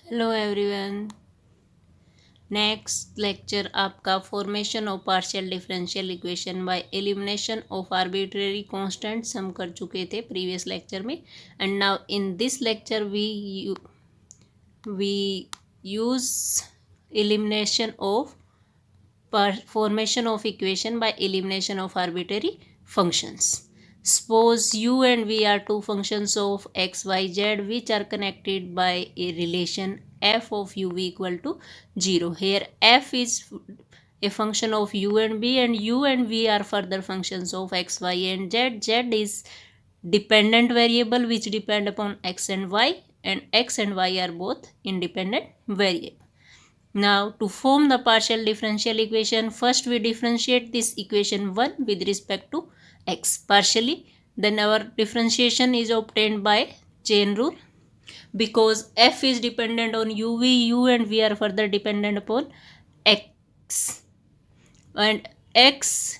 Hello everyone. Next lecture आपका formation of partial differential equation by elimination of arbitrary constants हम कर चुके थे प्रीवियस लेक्चर में। And now in this lecture we use elimination of formation of equation by elimination of arbitrary functions. Suppose u and v are two functions of x, y, z which are connected by a relation f of u v equal to 0. Here f is a function of u and u and v are further functions of x, y and z. Z is dependent variable which depend upon x and y, and x and y are both independent variable. Now to form the partial differential equation, first we differentiate this equation 1 with respect to x partially. Then our differentiation is obtained by chain rule. Because f is dependent on u, u and v are further dependent upon x. And x,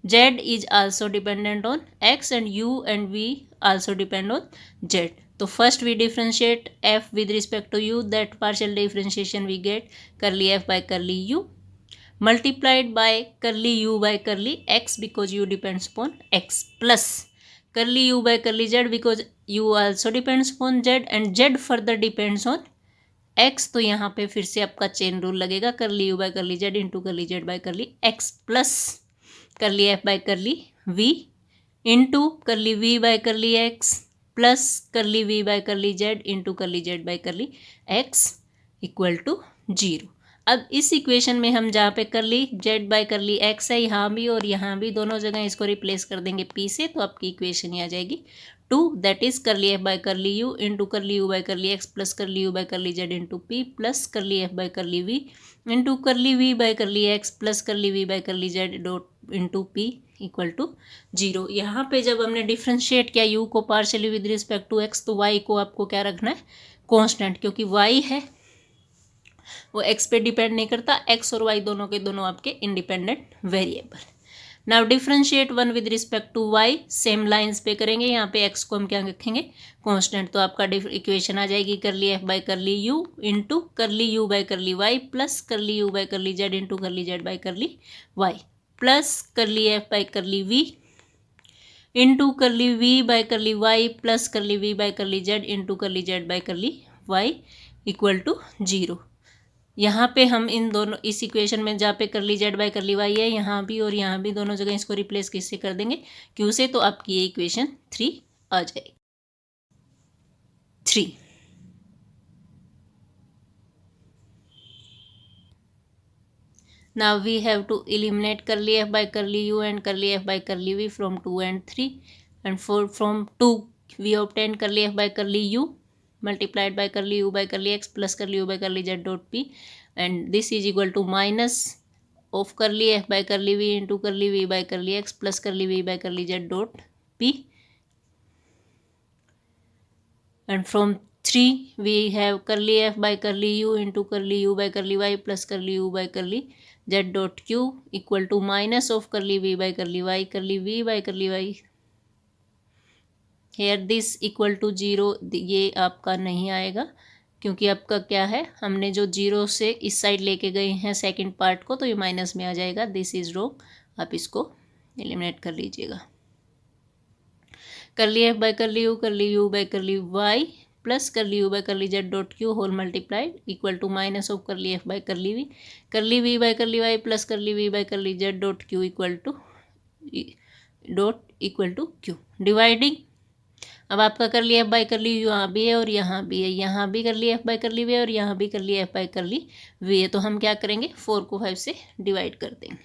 z is also dependent on x, and u and v also depend on z. So first we differentiate f with respect to u. That partial differentiation we get curly f by curly u multiplied by curly u by curly x, because u depends upon x, plus curly u by curly z because u also depends upon z and z further depends on x. तो यहाँ पे फिर से आपका chain rule लगेगा, curly u by curly z into curly z by curly x plus curly f by curly v into curly v by curly x plus curly v by curly z into curly z by curly x equal to 0. अब इस equation में हम जहाँ पे curly z by curly x है, यहाँ भी और यहाँ भी दोनों जगह इसको रिप्लेस कर देंगे p से, तो आपकी इक्वेशन ही आ जाएगी 2, that is curly f by curly u into curly u by curly x plus curly u by curly z into p plus curly f by curly v into curly v by curly x plus curly v by curly z dot into p equal to 0. यहाँ पे जब हमने differentiate किया u को partially with respect to x, तो y को आपको क्या रखना है, कांस्टेंट, क्योंकि y है वो x पे डिपेंड नहीं करता, x और y दोनों के दोनों आपके independent variable. Now differentiate 1 with respect to y, same lines पे करेंगे. यहाँ पे x को हम क्या रखेंगे, कांस्टेंट. तो आपका इक्वेशन आ जाएगी curly f by curly u into curly u by curly y plus curly u by curly z into curly z by curly y plus curly f by curly v into curly v by curly y plus curly v by curly z into curly z by curly y equal to 0. यहाँ पे हम इन दोनों इस equation में जहाँ पे करली Z bye curly Y है, यहाँ भी और यहाँ भी दोनों जगह इसको रिप्लेस किससे कर देंगे, क्यू से. तो आपकी ये इक्वेशन 3 आ जाएगी. 3. Now we have to eliminate curly f by curly u and curly f by curly v from 2 and 3. And from 2 we obtain curly f by curly u multiplied by curly u by curly x plus curly u by curly z dot p, and this is equal to minus of curly f by curly v into curly v by curly x plus curly v by curly z dot p. And from 3 we have curly f by curly u into curly u by curly y plus curly u by curly z dot q equal to minus of curly v by curly y, curly v by curly y. Here this equal to 0, ये आपका नहीं आएगा, क्योंकि आपका क्या है, हमने जो 0 से इस साइड लेके गए हैं सेकंड पार्ट को, तो ये माइनस में आ जाएगा. दिस इज रॉन्ग, आप इसको एलिमिनेट कर लीजिएगा. Curly F by curly you by curly Y plus curly you by curly Z dot Q whole multiplied equal to minus of curly F by curly we by curly Y plus curly we by curly Z dot Q equal to Q. Dividing, अब आपका करली F by करली यहाँ भी है और यहाँ भी है, यहाँ भी करली एफ बाय करली वी है और यहाँ भी करली एफ बाय करली वी है. तो हम क्या करेंगे, 4 को 5 से डिवाइड कर देंगे.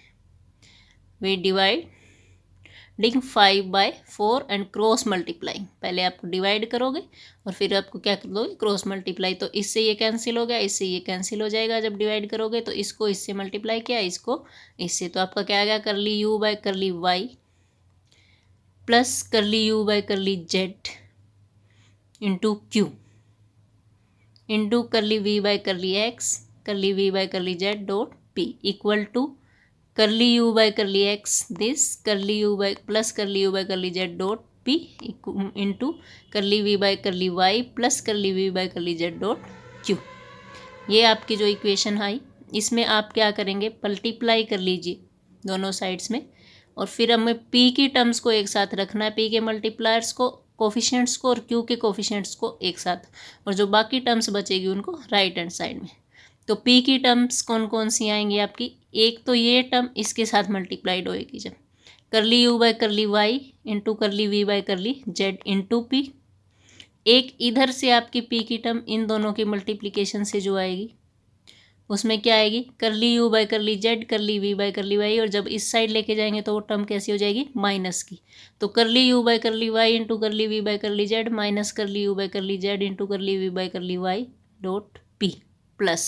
We dividing 5 by 4 and cross multiplying. पहले आप डिवाइड करोगे और फिर आपको क्या कर दोगे, क्रॉस मल्टीप्लाई. तो इससे ये कैंसिल हो गया, इससे ये कैंसिल हो जाएगा. जब डिवाइड करोगे तो इसको इससे मल्टीप्लाई किया, इसको इससे, तो आपका क्या आ गया, curly you by curly Y plus curly you by curly Z into Q into curly we by curly x curly we by curly Z dot P equal to curly you by curly X this curly you by plus curly you by curly Z dot P into curly we by curly Y plus curly we by curly Z dot Q. ये आपकी जो equation आई, इसमें आप क्या करेंगे, multiply कर लीजिए दोनों साइड्स में, और फिर हमें पी की टर्म्स को एक साथ रखना है, पी के मल्टीप्लायर्स को, कोफिशिएंट्स को, और क्यू के कोफिशिएंट्स को एक साथ, और जो बाकी टर्म्स बचेगी उनको राइट हैंड साइड में। तो पी की टर्म्स कौन कौन सी आएंगी आपकी, एक तो ये टर्म इसके साथ मल्टीप्लाइड होएगी जब, curly you by curly Y into curly we by curly Z into P. एक इधर से आपकी पी की टर्म इन दोनों की मल्टीप्लिकेशन से जो आएगी उसमें क्या आएगी, करली you by curly z curly we by curly y, और जब इस साइड लेके जाएंगे तो वो टर्म कैसी हो जाएगी, माइनस की। तो curly you by curly Y into curly we by curly Z minus curly you by curly Z into curly we by curly Y dot P plus.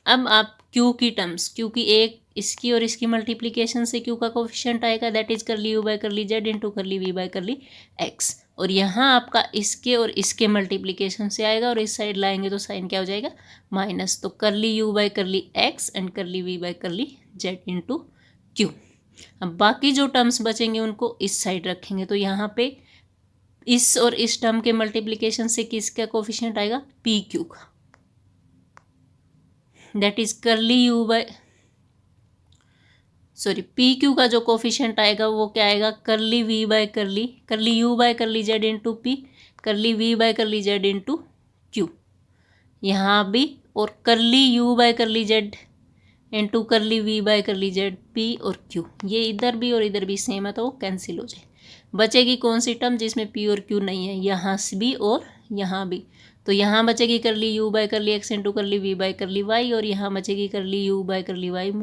अब आप क्यू की टर्म्स, क्योंकि एक इसकी और इसकी मल्टीप्लिकेशन से क्यू का कोफिशिएंट आएगा, that is curly you by curly Z into curly we by curly x, और यहाँ आपका इसके और इसके मल्टीप्लिकेशन से आएगा, और इस साइड लाएंगे तो साइन क्या हो जाएगा, माइनस। तो curly you by curly x and curly we by curly Z into q. अब बाकी जो टर्म्स बचेंगे उनको इस साइड रखेंगे, तो यहाँ पे इस और इस टर्म के मल्टीप्लिकेशन से किसका कोफिशिएंट आएगा, पी क्यू का, that is curly you by P Q का जो कोफिशिएंट आएगा वो क्या आएगा, curly we by curly you by curly Z into P, curly we by curly Z into Q यहाँ भी, और curly you by curly Z into curly we by curly Z P और क्यू, ये इधर भी और इधर भी सेम है तो वो कैंसिल हो जाए। बचेगी कौन सी टर्म जिसमें पी और क्यू नहीं है, यहाँ से भी और यहाँ भी, तो यहाँ बचेगी curly you by curly x into curly we by curly y, और यहाँ बचेगी curly you by curly Y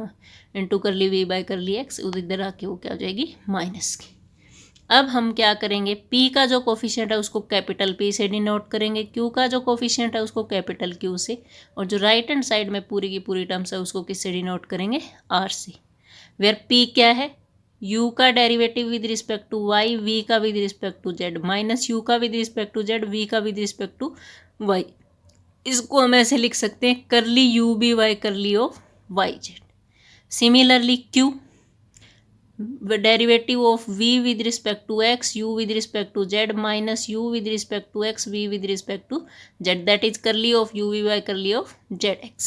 into curly we by curly x, उधर आके वो क्या हो जाएगी, माइनस की। अब हम क्या करेंगे, P का जो कोफिशिएंट है उसको कैपिटल P से डिनोट करेंगे, Q का जो कोफिशिएंट है उसको कैपिटल Q से, और जो राइट हैंड साइड में पूरी की पूरी टर्म्स है उसको किससे डिनोट करेंगे, R से। वेयर P क्या है, U का derivative with respect to Y, V का with respect to Z, minus U का with respect to Z, V का विद रिस्पेक्ट टू Y। इसको हम ऐसे लिख सकते हैं, करली U B Y करली of Y Z। Similarly Q, derivative of v with respect to x, u with respect to z, minus u with respect to x, v with respect to z, that is curly of u v by curly of zx,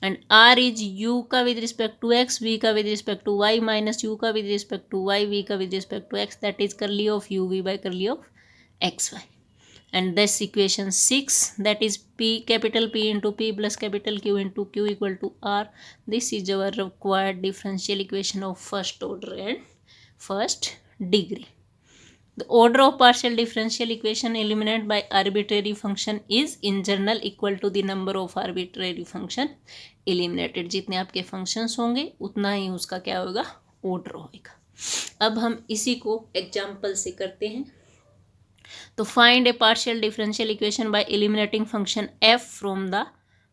and r is u का with respect to x, v का with respect to y, minus u का with respect to y, v का with respect to x, that is curly of u v by curly of xy. And this equation 6, that is P, capital P into P plus capital Q into Q equal to R. This is our required differential equation of first order and first degree. The order of partial differential equation eliminated by arbitrary function is in general equal to the number of arbitrary function eliminated. जितने आपके functions होंगे उतना ही उसका क्या होगा, order होगा। अब हम इसी को example से करते हैं। तो find a partial differential equation by eliminating function f from the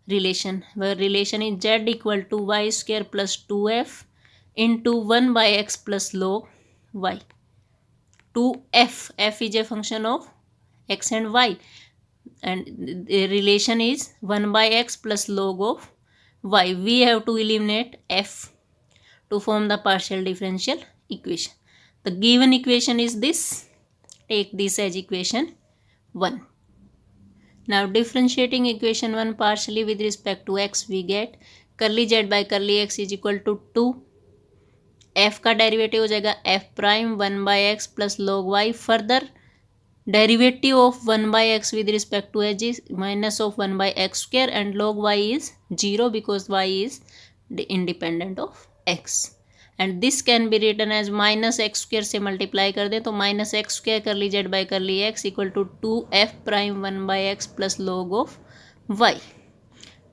relation, where relation is z equal to y square plus 2f into 1 by x plus log y. 2f, f is a function of x and y, and the relation is 1 by x plus log of y. We have to eliminate f to form the partial differential equation. The given equation is this. Take this as equation 1. Now differentiating equation 1 partially with respect to x, we get curly z by curly x is equal to 2, f का derivative हो जाएगा f prime 1 by x plus log y, further derivative of 1 by x with respect to h is minus of 1 by x square, and log y is 0 because y is independent of x, and this can be written as minus x square से multiply कर दें तो minus x square कर ली Z by curly X equal to 2f prime 1 by X plus log of y.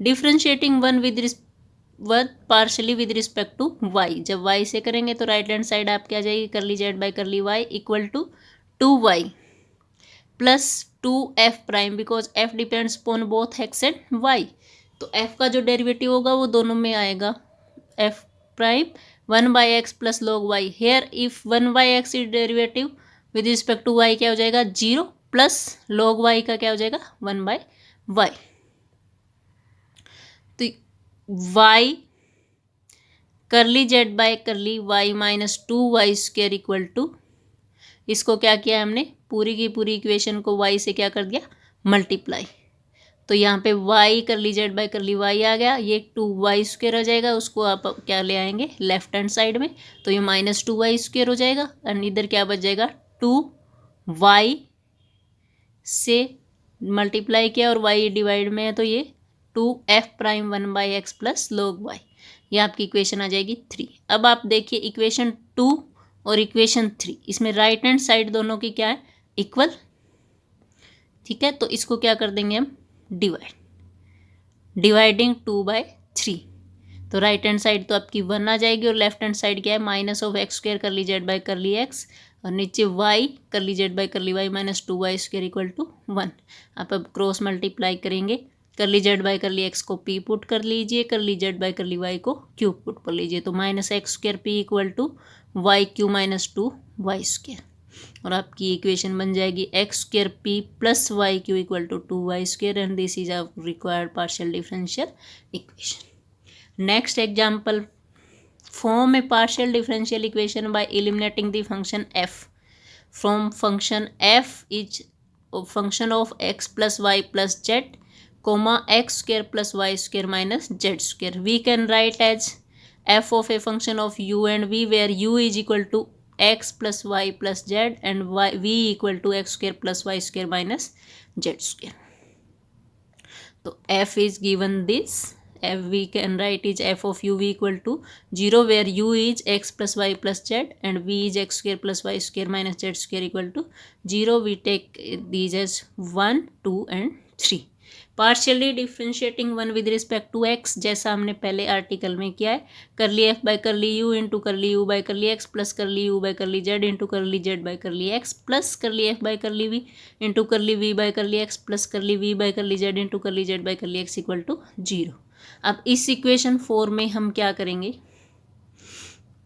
Differentiating one partially with respect to y, जब y से करेंगे तो right hand side आपकी आ जाएगी कर ली Z by curly y equal to 2y plus 2f prime, because f depends upon both x and y, तो f का जो डेरिवेटिव होगा वो दोनों में आएगा, f prime 1 by x plus log y. Here if 1 by x is derivative with respect to y क्या हो जाएगा 0 प्लस log y का क्या हो जाएगा 1 by y. तो y curly z by curly y minus 2y square equal to, इसको क्या किया हमने, पूरी की पूरी इक्वेशन को y से क्या कर दिया, मल्टीप्लाई, तो यहाँ पे y करली जेड बाई करली y आ गया, ये 2y² हो जाएगा, उसको आप क्या ले आएंगे लेफ्ट हैंड साइड में, तो ये -2y² हो जाएगा, और इधर क्या बच जाएगा 2y से मल्टीप्लाई किया और y डिवाइड में है तो ये 2f'(1/x + log y), ये आपकी इक्वेशन आ जाएगी 3। अब आप देखिए इक्वेशन 2 और इक्वेशन 3, इसमें राइट हैंड साइड दोनों की क्या है इक्वल, ठीक है, तो इसको क्या कर देंगे हम डिवाइडिंग 2/3, तो राइट हैंड साइड तो आपकी 1 आ जाएगी और लेफ्ट हैंड साइड क्या है -(x²) करली जेड बाई करली एक्स, और नीचे y करली जेड बाई करली y -2y² = 1। आप अब क्रॉस मल्टीप्लाई करेंगे, करली जेड बाई करली एक्स को p पुट कर लीजिए, करली जेड बाई करली y को q पुट कर लीजिए, तो -(x²) p = y³ - 2y², और आपकी इक्वेशन बन जाएगी x² p + y³ = 2y², and this is our required partial differential equation. Next example, form a partial differential equation by eliminating the function f from function f is a function of x plus y plus z comma x² plus y² minus z². We can write as f of a function of u and v where u is equal to x plus y plus z and v equal to x² plus y² minus z². So f is given this. F we can write is f of u v equal to 0 where u is x plus y plus z and v is x² plus y² minus z² equal to 0. We take these as 1, 2 and 3. Partially differentiating one with respect to X, जैसा हमने पहले article में किया है, curly F by curly you into curly you by curly X plus curly you by curly Z into curly Z by curly X plus curly F by curly we into curly we by curly X plus curly we by curly Z into curly Z by curly X equal to 0। अब इस equation 4 में हम क्या करेंगे,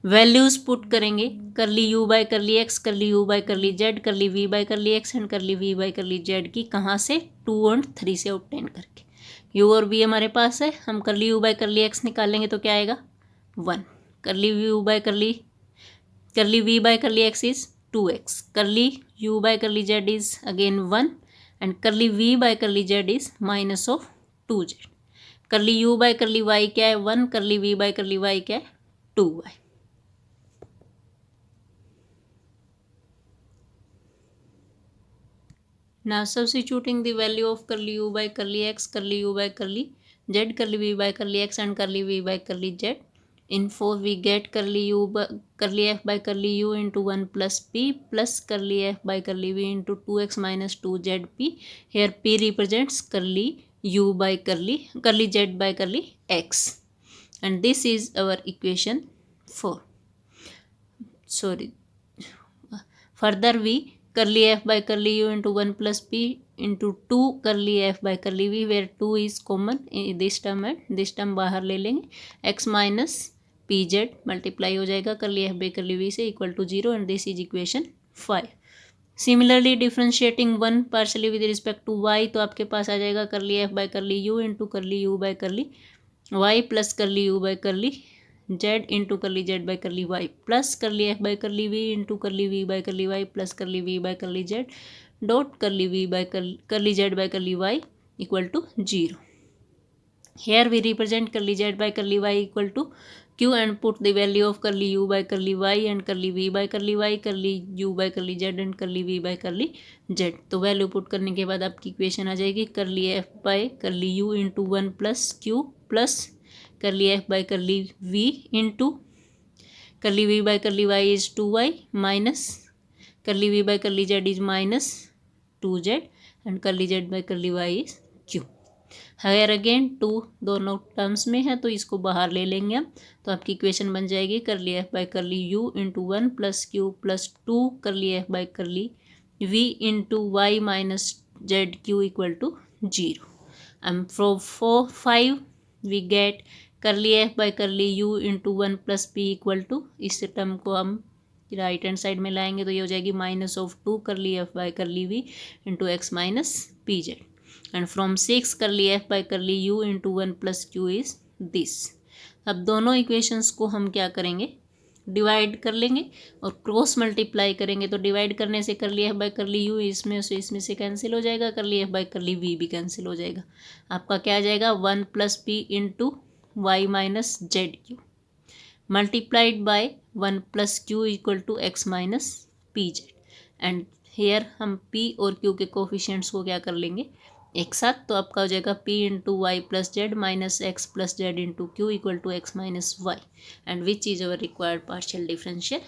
values put करेंगे, curly you by curly x, curly you by curly z, curly we by curly x and curly we by curly z की कहाँ से 2 और 3 से ऑब्टेन करके, यू और वी हमारे पास है, हम करली यू बाई करली एक्स निकालेंगे तो क्या आएगा 1, curly you by curly we by curly x is 2x, curly you by curly Z is again 1 and curly we by curly Z is -(2z), curly you by curly Y क्या है 1, करली we by curly Y क्या है 2y। Now substituting the value of curly u by curly x, curly u by curly z, curly v by curly x and curly v by curly z. In 4 we get curly f by curly u into 1 plus p plus curly f by curly v into 2x minus 2zp. Here p represents curly u by curly z by curly x, and this is our equation 4. Sorry. Further we curly f by curly u into 1 plus p into 2 curly f by curly v where 2 is common in this term and this term बाहर ले लेंगे, x minus pz multiply हो जाएगा curly f by curly v से equal to 0 and this is equation 5. Similarly differentiating 1 partially with respect to y, तो आपके पास आ जाएगा curly f by curly u into curly u by curly y plus curly u by curly z into curly Z by curly Y plus curly F by curly we into curly we by curly Y plus curly we by curly Z dot curly we by curly Z by curly Y equal to 0. Here we represent curly Z by curly Y equal to q and put the value of curly u by curly Y and curly v by curly Y, curly u by curly Z and curly v by curly Z, तो value put करने के बाद आपकी equation आ जाएगी curly F by curly u into 1 plus q plus curly F by curly we into curly we by curly Y is 2y minus curly we by curly Z is -2z and curly Z by curly Y is q. Here again 2 दोनों terms में है तो इसको बाहर ले लेंगे हम, तो आपकी इक्वेशन बन जाएगी curly F by curly you into 1 plus Q plus 2 curly F by curly we into Y minus Z Q equal to 0. And from 5 we get curly F by curly you into 1 plus P equal to, इस term को हम right hand side में लाएंगे तो ये हो जाएगी -(2 curly F by curly we into x minus p z and from 6 curly F by curly you into 1 plus q is this. अब दोनों इक्वेशंस को हम क्या करेंगे डिवाइड कर लेंगे और क्रॉस मल्टीप्लाई करेंगे, तो डिवाइड करने से कर ली एफ बाई कर ली यू इसमें से कैंसिल हो जाएगा, कर ली एफ बाई कर ली वी भी कैंसिल हो जाएगा। आपका क्या आ जाएगा 1 plus p into Y minus Z q multiplied by 1 plus q equal to x minus p z. And here हम पी और क्यू के कोफिशिएंट्स को क्या कर लेंगे एक साथ, तो आपका हो जाएगा p into y plus z minus x plus z into q equal to x minus y and which is our required partial differential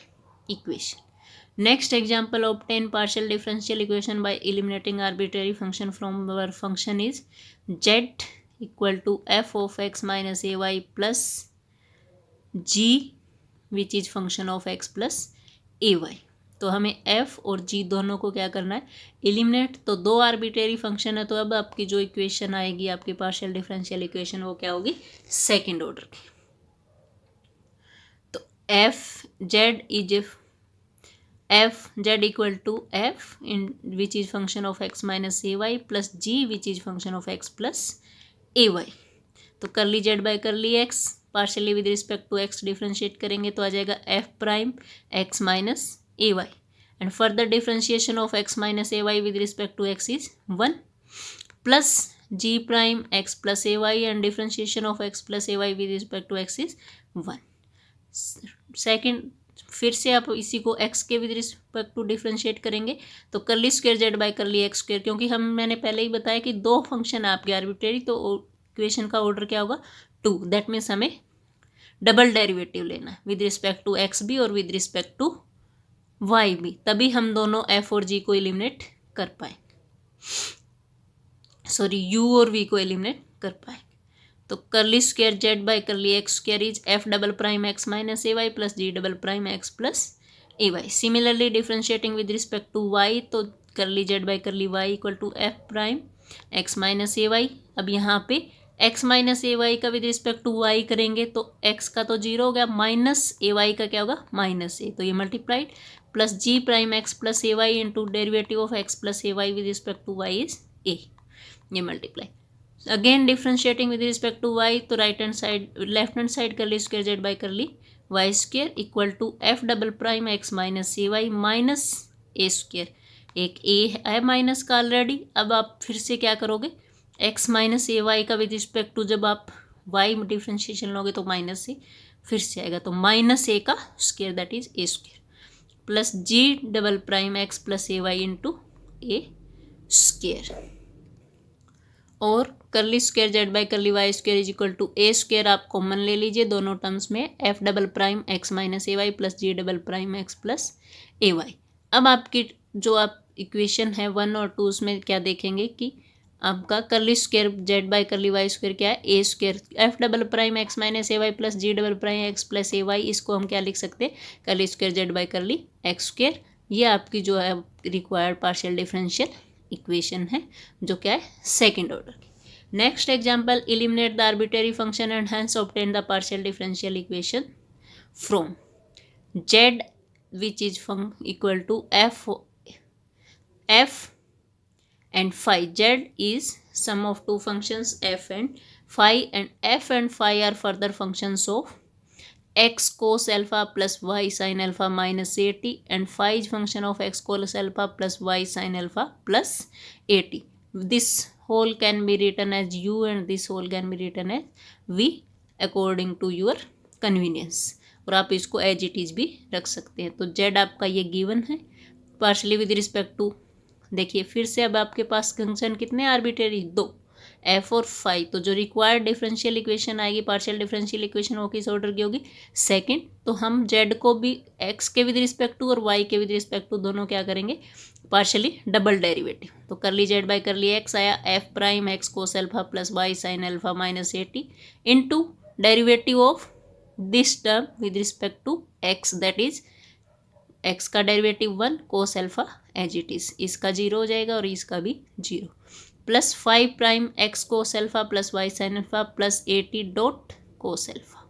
equation. Next example obtain partial differential equation by eliminating arbitrary function from our function is z equal to f of x minus A Y plus ji which is function of x plus A Y. तो हमें f और g दोनों को क्या करना है eliminate. तो दो आर्बिट्रेरी फंक्शन है, तो अब आपकी जो इक्वेशन आएगी आपकी पार्शियल डिफरेंशियल इक्वेशन वो क्या होगी सेकंड ऑर्डर की। तो F Z equal to F in which is function of x minus A Y plus ji which is function of x plus A Y. तो curly Z by curly X, partially with respect to X differentiate करेंगे तो आ जाएगा F prime X minus ay and further differentiation of x minus ay with respect to x is 1 plus g prime x plus ay and differentiation of x plus ay with respect to x is 1। Second फिर से आप इसी को x के with respect to differentiate करेंगे तो curly square Z by curly x square, क्योंकि मैंने पहले ही बताया कि दो फंक्शन है आपके आर्बिट्रेरी, तो इक्वेशन का ऑर्डर क्या होगा 2। दैट मीन्स हमें डबल डेरिवेटिव लेना है विद रिस्पेक्ट टू एक्स भी और विद रिस्पेक्ट टू वाई भी, तभी हम दोनों एफ और जी को एलिमिनेट कर पाएंगे, सॉरी यू और वी को एलिमिनेट कर पाएंगे। तो curly square Z by curly x square is F double prime X minus A Y plus G double prime X plus A Y. Similarly differentiating with respect to Y, तो curly Z by curly Y equal to F prime X minus A Y. अब यहाँ पे X minus ए Y का with respect to Y करेंगे तो x का तो zero हो गया, माइनस ए वाई का क्या होगा माइनस ए, तो ये multiplied plus G prime X plus A Y into derivative of x plus A Y with respect to Y is A, ये multiply again differentiating with respect to Y, तो right hand side left hand side curly square Z by curly Y square equal to F double prime X minus A Y minus A square, एक A है minus का already. अब आप फिर से क्या करोगे एक्स माइनस ए Y का विद रिस्पेक्ट टू जब आप वाई डिफ्रेंशिएशन लोगे तो माइनस ए फिर से आएगा, तो माइनस ए का square that is A square plus G double prime X plus A Y into A square और curly square Z by curly Y square is equal to A square. आप common ले लीजिए दोनों टर्म्स में, F double prime X minus ए Y plus G double prime X plus ए Y. अब आपकी जो आप इक्वेशन है 1 और 2 उसमें क्या देखेंगे कि आपका curly square Z by curly Y square क्या है A square, F double prime X minus A Y plus G double prime X plus A Y, इसको हम क्या लिख सकते हैं curly square Z by curly x square. ये आपकी जो है रिक्वायर्ड पार्शियल डिफरेंशियल इक्वेशन है जो क्या है सेकेंड ऑर्डर की। Next example eliminate the arbitrary function and hence obtain the partial differential equation from z which is equal to f and phi. Z is sum of two functions f and phi, and f and phi are further functions of x cos alpha plus y sin alpha minus 80 and phi is function of x cos alpha plus y sin alpha plus 80. This whole can be written as u and this whole can be written as v according to your convenience, और आप इसको as it is भी रख सकते हैं। तो z आपका ये गिवन है पार्शली विद रिस्पेक्ट टू, देखिए फिर से अब आपके पास फंक्शन कितने आर्बिट्रेरी दो एफ और फाई, तो जो रिक्वायर्ड डिफरेंशियल इक्वेशन आएगी पार्शियल डिफरेंशियल इक्वेशन वो किस ऑर्डर की होगी सेकंड। तो हम जेड को भी एक्स के विद रिस्पेक्ट टू और वाई के विद रिस्पेक्ट टू दोनों क्या करेंगे पार्शियली डबल डेरिवेटिव, तो curly Z by curly x आया f prime x cos alpha plus y sine alpha minus 80 into derivative of this term with respect to x that is x का derivative 1 cos alpha as it is, इसका 0 हो जाएगा और इसका भी 0 plus 5 prime x cos alpha plus y sine alpha plus 80 dot cos alpha.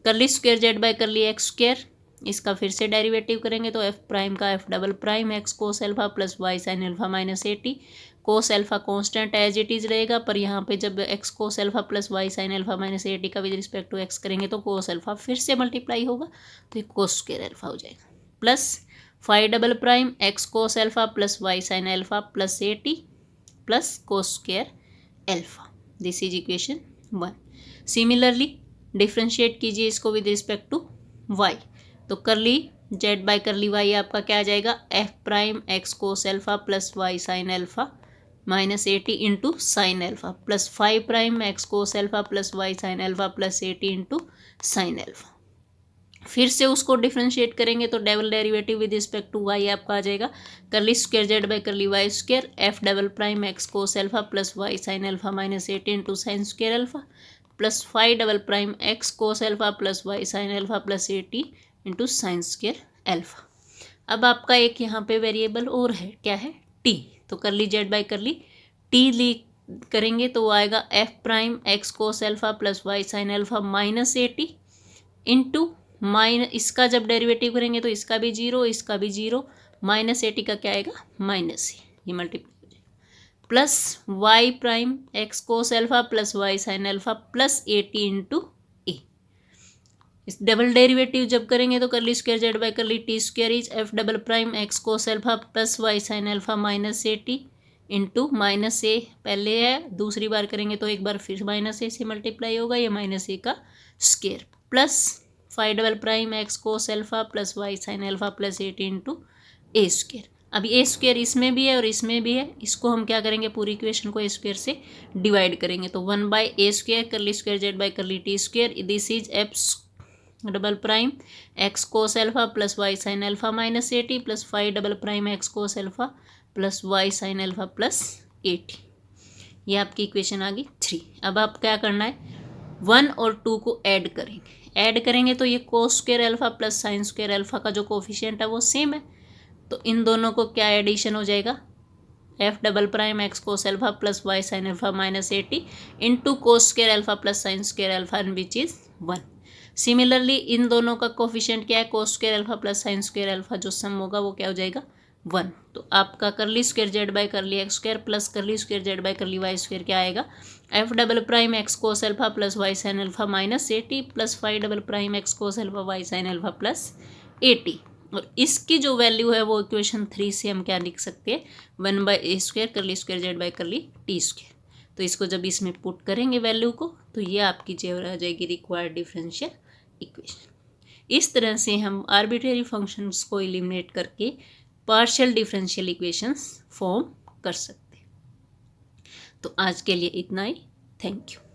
Curly square Z by curly x square इसका फिर से डेरिवेटिव करेंगे तो एफ प्राइम का f double prime x cos alpha plus y sine alpha minus a t. Cos alpha constant as it is रहेगा, पर यहाँ पे जब x cos alpha plus y sine alpha minus a t का with respect to x करेंगे तो कोस alpha फिर से मल्टीप्लाई होगा, तो ये कोस स्क्वायर एल्फा हो जाएगा। Plus phi double prime x cos alpha plus y sine alpha plus a t plus cos square alpha. This is equation 1। Similarly differentiate कीजिए इसको विद रिस्पेक्ट टू वाई, तो curly Z by curly Y आपका क्या आ जाएगा, F prime x cos alpha plus y sine alpha minus a t into sine alpha plus phi prime x cos alpha plus y sine alpha plus a t into sine alpha. फिर से उसको differentiate करेंगे तो double derivative with respect to y आपका आ जाएगा, curly square Z by curly Y square F double prime x cos alpha plus y sine alpha minus a t into sine square alpha plus phi double prime x cos alpha plus y sine alpha plus a t into sine square alpha. अब आपका एक यहाँ पे variable और है, क्या है, t, तो curly Z by curly t ली करेंगे तो वो आएगा f prime x cos alpha plus y sine alpha minus a t into इसका जब डेरिवेटिव करेंगे तो इसका भी जीरो, इसका भी जीरो, माइनस ए टी का क्या आएगा, माइनस ए, ये मल्टीप्लाई हो जाएगा, plus y prime x cos alpha plus y sine alpha plus a t into a. इस डबल डेरिवेटिव जब करेंगे तो curly square Z by curly t square is F double prime x cos alpha plus y sine alpha minus a t into minus a पहले है, दूसरी बार करेंगे तो एक बार फिर माइनस ए से मल्टीप्लाई होगा, ये माइनस ए का square plus phi double prime x cos alpha plus y sine alpha plus a t into A square. अभी ए स्क्वायर इसमें भी है और इसमें भी है, इसको हम क्या करेंगे, पूरी इक्वेशन को ए स्क्वायर से डिवाइड करेंगे तो 1 by a square curly square Z by curly t square, this is F double prime x cos alpha plus y sine alpha minus a t plus phi double prime x cos alpha plus y sine alpha plus a t. ये आपकी equation आ गई 3। अब आप क्या करना है, 1 और 2 को ऐड करेंगे तो ये कोस square alpha plus sine square alpha का जो कोफिशिएंट है वो सेम है, तो इन दोनों को क्या एडिशन हो जाएगा, f double prime x cos alpha plus y sine alpha minus a t into cos square alpha plus sine square alpha which is 1। सिमिलरली इन दोनों का कोफिशिएंट क्या है, cos square alpha plus sine square alpha, जो sum होगा वो क्या हो जाएगा 1। तो आपका curly square Z by curly x square plus curly square Z by curly Y square क्या आएगा, f double prime x cos alpha plus y sine alpha minus a t plus phi double prime x cos alpha y sine alpha plus a t. और इसकी जो value है वो equation 3 से हम क्या लिख सकते हैं, 1 by a square curly square Z by curly t square. तो इसको जब इसमें पुट करेंगे वैल्यू को तो ये आपकी जो आ जाएगी रिक्वायर्ड डिफरेंशियल इक्वेशन। इस तरह से हम आर्बिट्रेरी फंक्शंस को एलिमिनेट करके पार्शियल डिफरेंशियल इक्वेशंस फॉर्म कर सकते हैं। तो आज के लिए इतना ही, थैंक यू।